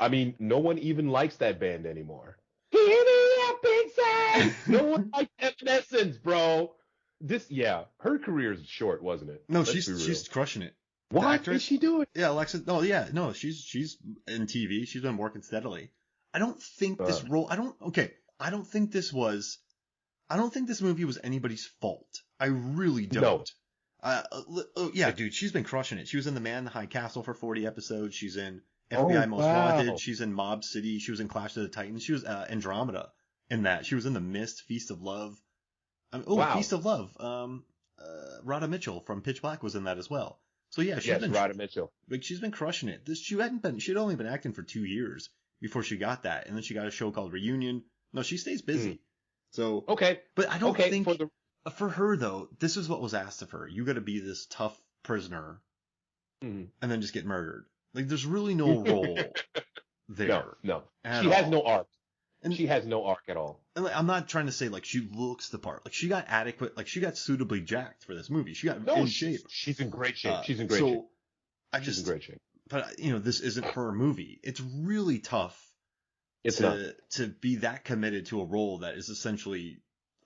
I mean, no one even likes that band anymore. Give me a pizza! No one likes Evanescence, bro. Her career is short, wasn't it? No, Let's be real. she's crushing it. What is she doing? Yeah, Alexa. No, yeah, no, she's in TV. She's been working steadily. I don't think this role. I don't think this movie was anybody's fault. I really don't. No. Dude, she's been crushing it. She was in The Man in the High Castle for 40 episodes. She's in FBI Most Wanted. She's in Mob City. She was in Clash of the Titans. She was Andromeda in that. She was in The Mist, Feast of Love. Feast of Love. Rhoda Mitchell from Pitch Black was in that as well. So yeah, Rhoda Mitchell. Like, she's been crushing it. She'd only been acting for 2 years before she got that, and then she got a show called Reunion. No, she stays busy. So okay, but I don't think for her though, this is what was asked of her. You got to be this tough prisoner, and then just get murdered. Like, there's really no role there. No. She has no arc. And she has no arc at all. And I'm not trying to say like she looks the part. Like, she got adequate. Like, she got suitably jacked for this movie. She got in shape. She's in great shape. She's in great shape. She's in great shape. But this isn't her movie. It's really tough. To be that committed to a role that is essentially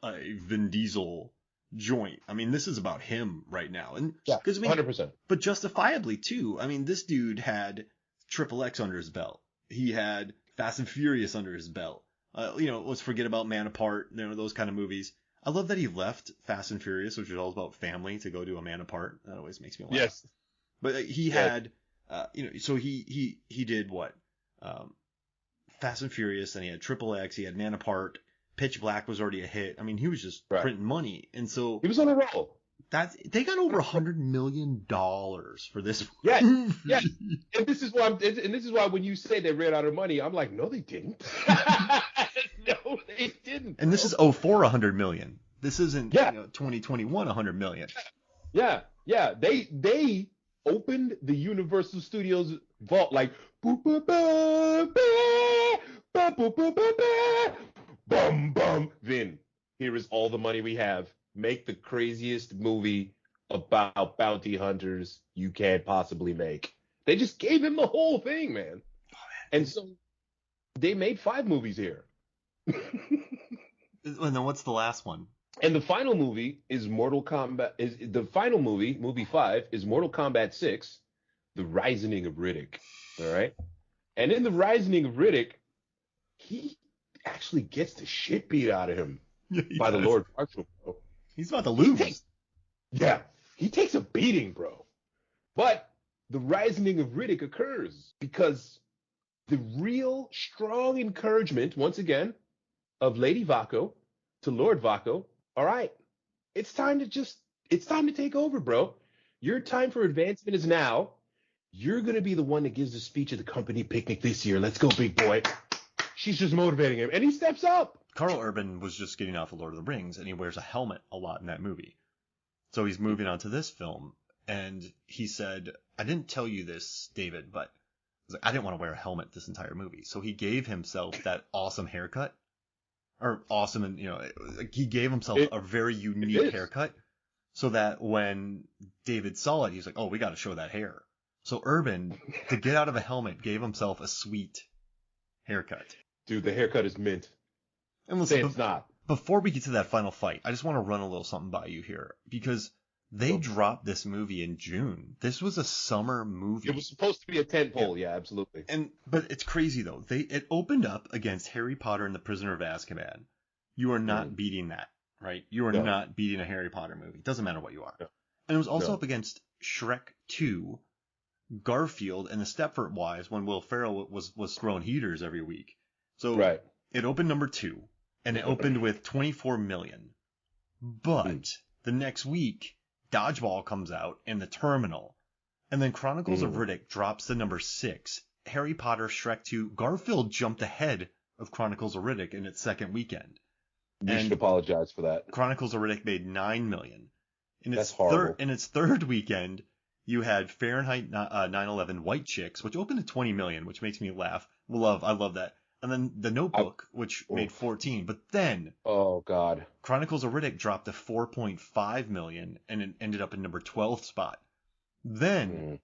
a Vin Diesel joint. I mean, this is about him right now, and 100%. But justifiably too. I mean, this dude had XXX under his belt. He had Fast and Furious under his belt. Let's forget about Man Apart. Those kind of movies. I love that he left Fast and Furious, which is all about family, to go do A Man Apart. That always makes me laugh. Yes. But he had, so he did what? Fast and Furious, then he had XXX, he had Man Apart, Pitch Black was already a hit. I mean, he was just printing money, and so he was on a roll. They got over $100 million for this. Yeah. And this is why when you say they ran out of money, I'm like, no, they didn't. No, they didn't. And this is 2004 $100 million. This isn't 2021 $100 million. Yeah. They opened the Universal Studios vault like boop boop boop boop boop boop boop bum bum. Vin, here is all the money we have. Make the craziest movie about bounty hunters you can possibly make. They just gave him the whole thing, man. And so they made 5 movies here. And then what's the last one? And the final movie is Mortal Kombat. Movie 5 is Mortal Kombat 6, The Rising of Riddick. All right. And in The Rising of Riddick, he actually gets the shit beat out of him by the Lord Marshal, bro. He's about to lose. He takes a beating, bro. But the rising of Riddick occurs because the real strong encouragement, once again, of Lady Vaco to Lord Vaco. All right, it's time to take over, bro. Your time for advancement is now. You're going to be the one that gives the speech at the company picnic this year. Let's go, big boy. She's just motivating him, and he steps up. Carl Urban was just getting off of Lord of the Rings, and he wears a helmet a lot in that movie. So he's moving on to this film, and he said, I didn't tell you this, David, but I didn't want to wear a helmet this entire movie. So he gave himself that awesome haircut. Or awesome, and he gave himself a very unique haircut, so that when David saw it, he's like, oh, we got to show that hair. So Urban, to get out of a helmet, gave himself a sweet haircut. Dude, the haircut is mint. And listen, it's not. Before we get to that final fight, I just want to run a little something by you here, because they dropped this movie in June. This was a summer movie. It was supposed to be a tentpole, yeah, absolutely. But it's crazy though. It opened up against Harry Potter and the Prisoner of Azkaban. You are not beating that, right? You are not beating a Harry Potter movie. It doesn't matter what you are. No. And it was also up against Shrek 2, Garfield, and the Stepford Wives when Will Ferrell was throwing heaters every week. So it opened number 2, and it opened with 24 million. But the next week, Dodgeball comes out and The Terminal. And then Chronicles of Riddick drops to number 6. Harry Potter, Shrek 2, Garfield jumped ahead of Chronicles of Riddick in its second weekend. You should apologize for that. Chronicles of Riddick made 9 million. That's horrible. In its third weekend, you had Fahrenheit 9/11 White Chicks, which opened at 20 million, which makes me laugh. I love that. And then The Notebook, which made 14. But then, oh god, Chronicles of Riddick dropped to 4.5 million, and it ended up in number 12th spot. Then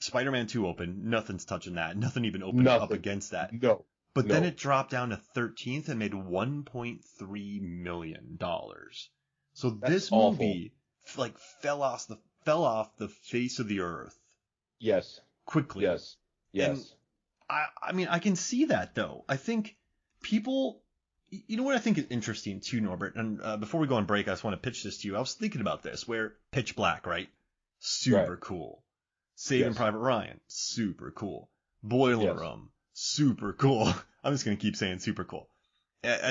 Spider-Man 2 opened. Nothing's touching that. Nothing even opened up against that. No. But then it dropped down to 13th and made $1.3 million. So this movie fell off the face of the earth. Yes. Quickly. Yes. And I mean, I can see that though. I think people, you know what I think is interesting too, Norbert. And before we go on break, I just want to pitch this to you. I was thinking about this. Where Pitch Black, right? Super cool. Saving Private Ryan, super cool. Boiler Room, super cool. I'm just gonna keep saying super cool.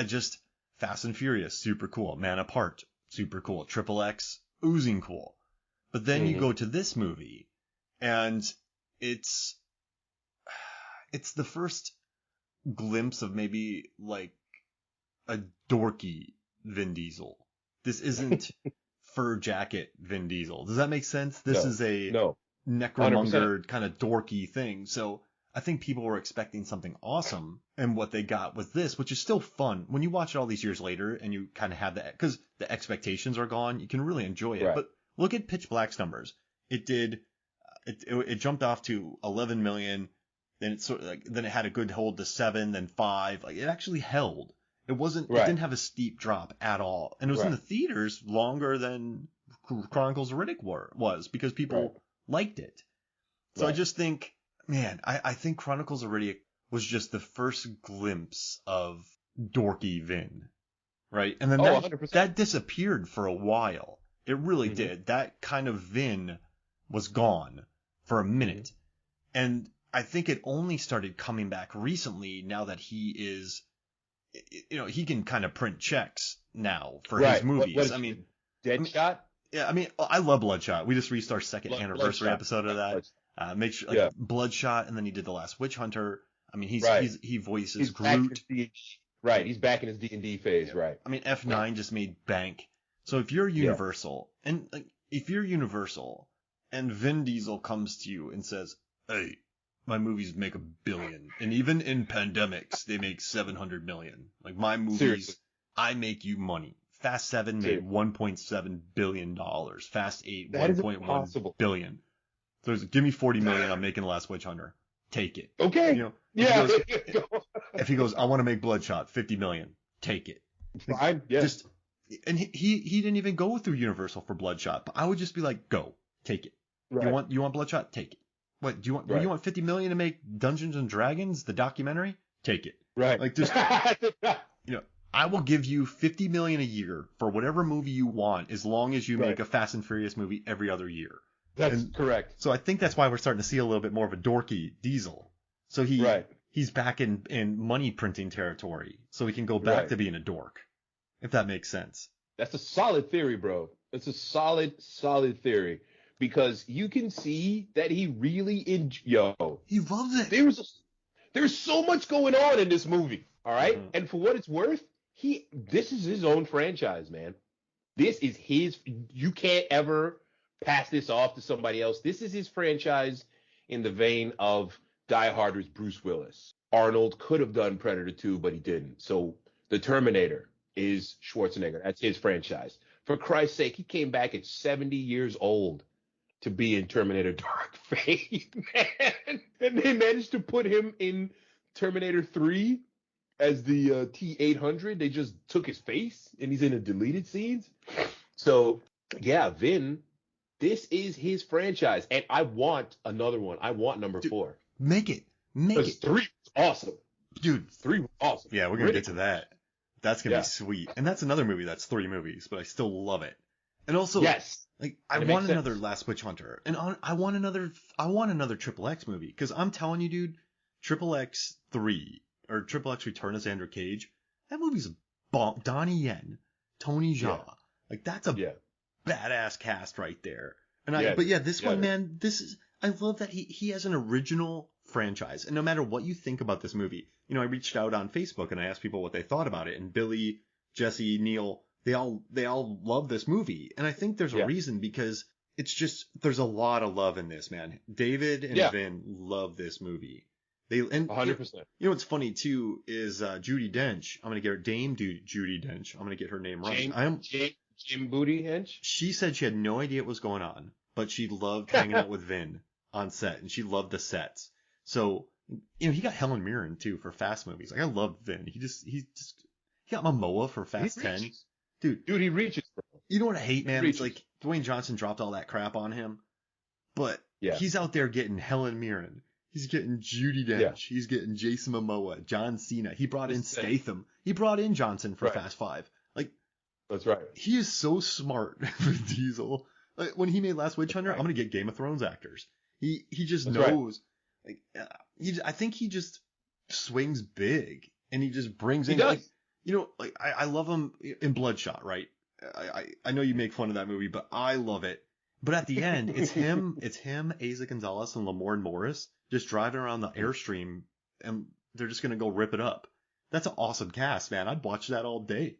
Just Fast and Furious, super cool. Man Apart, super cool. Triple X, oozing cool. But then you go to this movie, and it's the first glimpse of maybe like a dorky Vin Diesel. This isn't fur jacket Vin Diesel. Does that make sense? This is a Necromonger kind of dorky thing. So I think people were expecting something awesome, and what they got was this, which is still fun. When you watch it all these years later and you kind of have that, because the expectations are gone, you can really enjoy it. Right. But look at Pitch Black's numbers. It did, it jumped off to 11 million. Then it sort of then it had a good hold to 7, then 5. Like it actually held. It wasn't. It didn't have a steep drop at all, and it was in the theaters longer than Chronicles of Riddick was because people liked it. So I just think, man, I think Chronicles of Riddick was just the first glimpse of dorky Vin, right? And then that disappeared for a while. It really did. That kind of Vin was gone for a minute, and I think it only started coming back recently now that he is, he can kind of print checks now for his movies. Deadshot? Yeah, I mean, I love Bloodshot. We just released our second anniversary episode of that. Make sure, Bloodshot, and then he did The Last Witch Hunter. I mean, he voices Groot. He's back in his D&D phase, right. I mean, F9 just made bank. So if you're Universal, and Vin Diesel comes to you and says, hey, my movies make $1 billion, and even in pandemics, they make $700 million. Like my movies, seriously. I make you money. Fast 7 made $1.7 billion. Fast 8, $1.1 billion. So give me $40 million, I'm making The Last Witch Hunter. Take it. Okay. If he goes, I want to make Bloodshot, $50 million. Take it. Fine. Yeah. And he didn't even go through Universal for Bloodshot, but I would just be like, go, take it. Right. You want Bloodshot? Take it. What do you want? You want $50 million to make Dungeons and Dragons, the documentary? Take it. Right. Like just, I will give you $50 million a year for whatever movie you want, as long as you make a Fast and Furious movie every other year. That's correct. So I think that's why we're starting to see a little bit more of a dorky Diesel. So he's back in money printing territory, so he can go back to being a dork, if that makes sense. That's a solid theory, bro. It's a solid theory. Because you can see that he really he loves it. There's so much going on in this movie, all right? Mm-hmm. And for what it's worth, this is his own franchise, man. This is you can't ever pass this off to somebody else. This is his franchise in the vein of Die Hard's Bruce Willis. Arnold could have done Predator 2, but he didn't. So The Terminator is Schwarzenegger. That's his franchise. For Christ's sake, he came back at 70 years old to be in Terminator Dark Fate, man. And they managed to put him in Terminator 3 as the T-800. They just took his face, and he's in the deleted scenes. So, yeah, Vin, this is his franchise. And I want another one. I want number 4. Make it. 3 was awesome. Dude. 3 was awesome. Yeah, we're going to get to that. That's going to be sweet. And that's another movie that's 3 movies, but I still love it. And also, I want another Last Witch Hunter, and I want another Triple X movie, because I'm telling you, dude, Triple X 3 or Triple X Return of Xander Cage, that movie's a bomb. Donnie Yen, Tony Jaa, like that's a badass cast right there. And this one, man, I love that he has an original franchise, and no matter what you think about this movie, I reached out on Facebook and I asked people what they thought about it, and Billy, Jesse, Neil. They all love this movie, and I think there's a reason, because it's just there's a lot of love in this, man. David and Vin love this movie. 100%. You know what's funny too is Judi Dench. I'm gonna get her Dame Judi Dench. I'm gonna get her name right. Jim Booty Dench. She said she had no idea what was going on, but she loved hanging out with Vin on set, and she loved the sets. So, he got Helen Mirren too for Fast movies. Like, I love Vin. He got Momoa for Fast 10. Dude, he reaches, bro. You know what I hate, man? It's like Dwayne Johnson dropped all that crap on him, but he's out there getting Helen Mirren. He's getting Judi Dench. Yeah. He's getting Jason Momoa, John Cena. He brought in Statham. He brought in Johnson for Fast 5. Like, that's right. He is so smart with Diesel. Like, when he made Last Witch Hunter, I'm gonna get Game of Thrones actors. He just knows. Right. Like, I think he just swings big, and he just brings in. Like, I love him in Bloodshot, right? I know you make fun of that movie, but I love it. But at the end, it's him, Asa Gonzalez, and Lamorne Morris just driving around the Airstream, and they're just gonna go rip it up. That's an awesome cast, man. I'd watch that all day.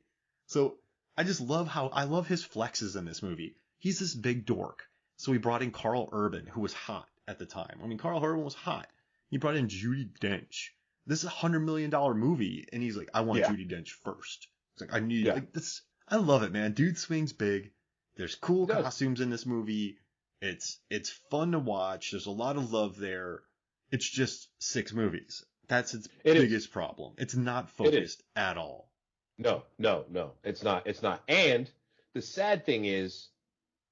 So I just love I love his flexes in this movie. He's this big dork. So he brought in Carl Urban, who was hot at the time. I mean, Carl Urban was hot. He brought in Judi Dench. This is a $100 million movie, and he's like, I want Judi Dench first. It's like, I need like this. I love it, man. Dude swings big. There's cool costumes in this movie. It's fun to watch. There's a lot of love there. It's just 6 movies. That's its biggest problem. It's not focused at all. No. It's not. And the sad thing is,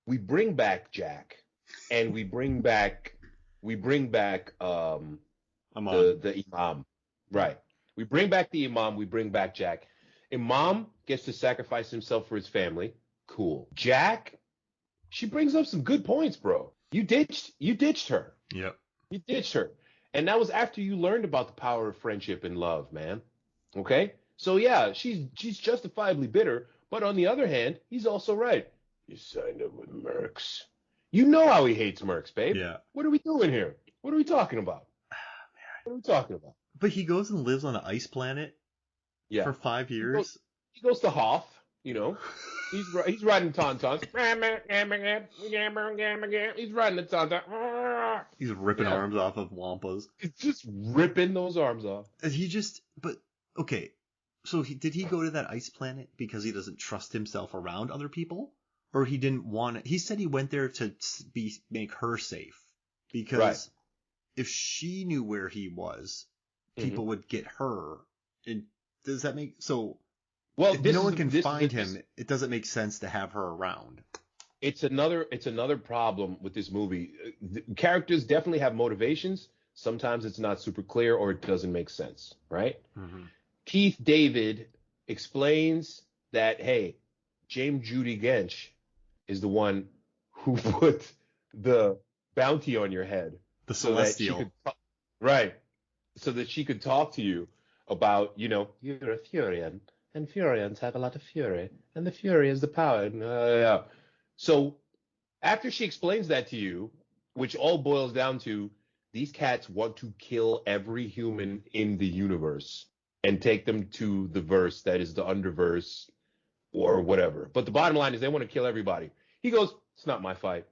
we bring back Jack, and we bring back the Imam. Right. We bring back the Imam. We bring back Jack. Imam gets to sacrifice himself for his family. Cool. Jack, she brings up some good points, bro. You ditched her. Yep. You ditched her. And that was after you learned about the power of friendship and love, man. Okay? So yeah, she's justifiably bitter, but on the other hand, he's also right. You signed up with Mercs. You know how he hates Mercs, babe. Yeah. What are we doing here? What are we talking about? What are we talking about? But he goes and lives on an ice planet for 5 years. He goes to Hoth, He's riding tauntauns. He's riding the tauntaun. He's ripping arms off of Wampas. He's just ripping those arms off. Okay. So did he go to that ice planet because he doesn't trust himself around other people? Or he didn't want it? He said he went there to make her safe. Because if she knew where he was, people would get her. And does that make... So... Well, if no one can find him, it doesn't make sense to have her around. It's another problem with this movie. The characters definitely have motivations. Sometimes it's not super clear or it doesn't make sense, right? Mm-hmm. Keith David explains that, hey, James Judi Dench is the one who put the bounty on your head. The Celestial. Right. So that she could talk to you about, you're a Furian. And Furians have a lot of fury, and the fury is the power. So after she explains that to you, which all boils down to, these cats want to kill every human in the universe and take them to the verse that is the underverse or whatever. But the bottom line is they want to kill everybody. He goes, it's not my fight.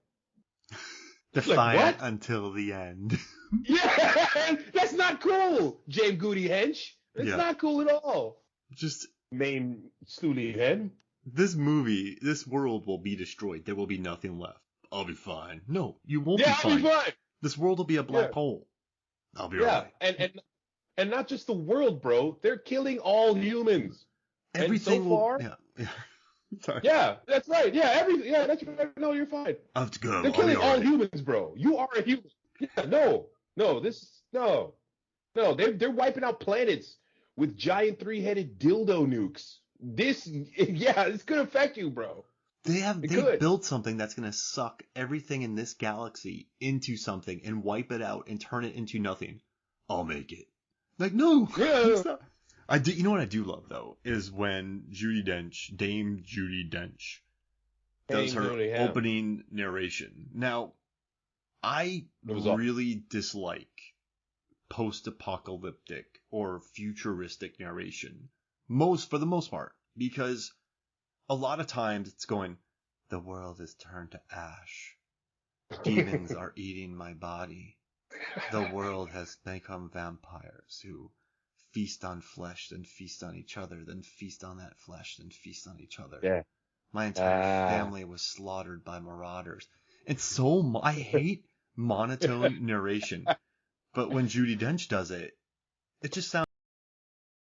Defiant until the end. Yeah, that's not cool, James Goody Hench. It's not cool at all. Just... main stoolie head. This world will be destroyed. There will be nothing left. I'll be fine. No, you won't be fine. I'll be fine. This world will be a black hole. I'll be alright. And not just the world, bro. They're killing all humans. Everything and so far. Sorry. Yeah, that's right. Yeah, that's right. No, you're fine. I have to go. They're killing all humans, bro. You are a human. Yeah, no. They're wiping out planets with giant 3-headed dildo nukes. It's gonna affect you, bro. They built something that's gonna suck everything in this galaxy into something and wipe it out and turn it into nothing. I'll make it. Like, no. Yeah. You know what I do love though is when Dame Judi Dench, does her opening narration. Now, I really dislike post-apocalyptic or futuristic narration for the most part, because a lot of times it's going, the world is turned to ash, demons are eating my body, the world has become vampires who feast on flesh, then feast on each other, then feast on that flesh, then feast on each other. My entire family was slaughtered by marauders. I hate monotone narration. But when Judi Dench does it, it just sounds